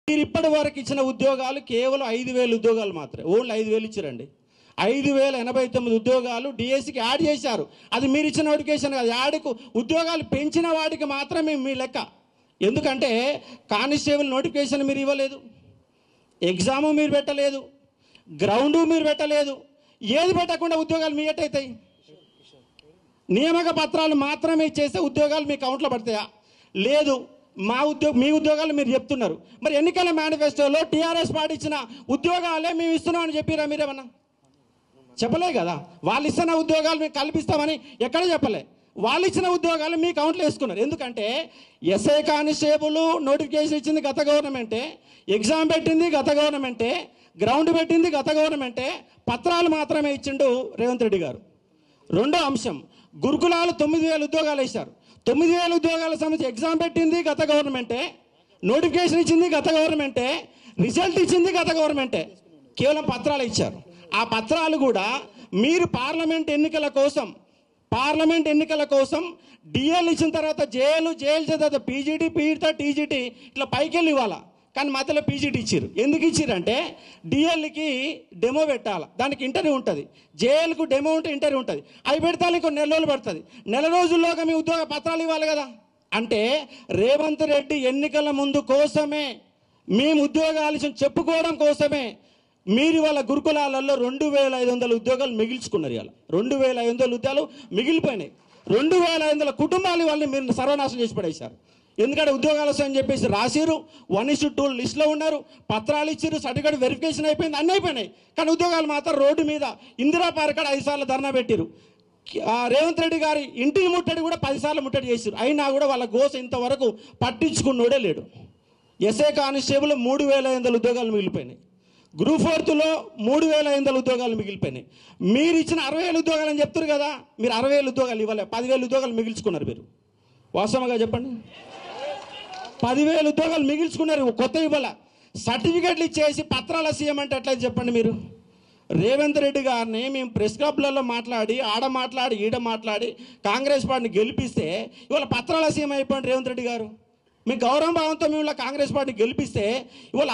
మీరు ఇప్పటి వరకు ఇచ్చిన ఉద్యోగాలు కేవలం 5,000 ఉద్యోగాలు మాత్రమే, ఓన్లీ 5,000 ఇచ్చారండి. 5,089 ఉద్యోగాలు డిఎస్సికి యాడ్ చేశారు. అది మీరు ఇచ్చిన నోటిఫికేషన్ కాదు. యాడ్కు ఉద్యోగాలు పెంచిన వాటికి మాత్రమే మీ లెక్క. ఎందుకంటే కానిస్టేబుల్ నోటిఫికేషన్ మీరు ఇవ్వలేదు, ఎగ్జాము మీరు పెట్టలేదు, గ్రౌండు మీరు పెట్టలేదు. ఏది పెట్టకుండా ఉద్యోగాలు మీ ఎట్టయితాయి? నియామక పత్రాలు మాత్రమే చేస్తే ఉద్యోగాలు మీ అకౌంట్లో పడతాయా? లేదు. మీ ఉద్యోగాలు మీరు చెప్తున్నారు. మరి ఎన్నికల మేనిఫెస్టోలో టీఆర్ఎస్ పార్టీ ఇచ్చిన ఉద్యోగాలే మేము ఇస్తున్నామని చెప్పిరా? మీరేమన్నా చెప్పలే కదా. వాళ్ళు ఇస్తున్న ఉద్యోగాలు మేము కల్పిస్తామని ఎక్కడ చెప్పలే. వాళ్ళు ఇచ్చిన ఉద్యోగాలు మీ అకౌంట్లో వేసుకున్నారు. ఎందుకంటే ఎస్ఐ కానిస్టేబుల్ నోటిఫికేషన్ ఇచ్చింది గత గవర్నమెంటే, ఎగ్జామ్ పెట్టింది గత గవర్నమెంటే, గ్రౌండ్ పెట్టింది గత గవర్నమెంటే, పత్రాలు మాత్రమే ఇచ్చిండు రేవంత్ రెడ్డి గారు. రెండో అంశం, గురుకులాలు 9,000 ఉద్యోగాలు వేశారు. 9,000 ఉద్యోగాల సంబంధించి ఎగ్జామ్ పెట్టింది గత గవర్నమెంటే, నోటిఫికేషన్ ఇచ్చింది గత గవర్నమెంటే, రిజల్ట్ ఇచ్చింది గత గవర్నమెంటే. కేవలం పత్రాలు ఇచ్చారు. ఆ పత్రాలు కూడా మీరు పార్లమెంట్ ఎన్నికల కోసం డిఎల్ ఇచ్చిన తర్వాత జేఎల్ ఇచ్చిన తర్వాత పీజీటీ, పీజీటీ, టీజీటీ ఇట్లా పైకి వెళ్ళి ఇవ్వాలా. కానీ మధ్యలో పీజీటీ ఇచ్చారు. ఎందుకు ఇచ్చారంటే డిఎల్కి డెమో పెట్టాలి, దానికి ఇంటర్వ్యూ ఉంటుంది. జేఎల్కు డెమో ఉంటే ఇంటర్వ్యూ ఉంటుంది. అవి పెడతాను ఇంకో 4 రోజులు పడుతుంది. 4 రోజుల్లోగా మీ ఉద్యోగ పత్రాలు ఇవ్వాలి కదా. అంటే రేవంత్ రెడ్డి ఎన్నికల ముందు కోసమే, మేము ఉద్యోగాలు చెప్పుకోవడం కోసమే మీరు వాళ్ళ గురుకులాలలో 2,500 ఉద్యోగాలు మిగిల్చుకున్నారు. ఇవాళ 2,500 ఉద్యోగాలు మిగిలిపోయినాయి. 2,500 కుటుంబాలు వాళ్ళని మీరు సర్వనాశనం చేసి పడేశారు. ఎందుకంటే ఉద్యోగాలు వస్తాయని చెప్పేసి రాసిరు, 1:2 లిస్టులో ఉన్నారు, పత్రాలు ఇచ్చారు, సర్టిఫికేట్ వెరిఫికేషన్ అయిపోయింది, అన్నీ అయిపోయినాయి. కానీ ఉద్యోగాలు మాత్రం రోడ్డు మీద ఇందిరా పార్క్ 5 సార్లు ధర్నా పెట్టిరు. రేవంత్ రెడ్డి గారి ఇంటిని ముట్టడి కూడా 10 సార్లు ముట్టడి చేశారు. అయినా కూడా వాళ్ళ గోస ఇంతవరకు పట్టించుకున్నోడే లేడు. ఎస్ఐ కానిస్టేబుల్ 3,500 ఉద్యోగాలు మిగిలిపోయినాయి. గ్రూప్ 4లో 3,500 ఉద్యోగాలు మిగిలిపోయినాయి. మీరు ఇచ్చిన 60,000 ఉద్యోగాలు అని చెప్తారు కదా. మీరు 60,000 ఉద్యోగాలు ఇవ్వలే, 10,000 ఉద్యోగాలు మిగిల్చుకున్నారు. మీరు వాస్తవంగా చెప్పండి. 10,000 ఉద్యోగాలు మిగిల్చుకున్నారు, కొత్త ఇవ్వాల. సర్టిఫికేట్లు ఇచ్చేసి పత్రాల సీఎం అంటే ఎట్లా చెప్పండి మీరు? రేవంత్ రెడ్డి గారిని మేము ప్రెస్ క్లబ్లలో మాట్లాడి, ఆడ మాట్లాడి, ఈడ మాట్లాడి కాంగ్రెస్ పార్టీని గెలిపిస్తే ఇవాళ పత్రాల సీఎం అయిపోయింది రేవంత్ రెడ్డి గారు. మీ గౌరవ భావంతో మేము కాంగ్రెస్ పార్టీని గెలిపిస్తే ఇవాళ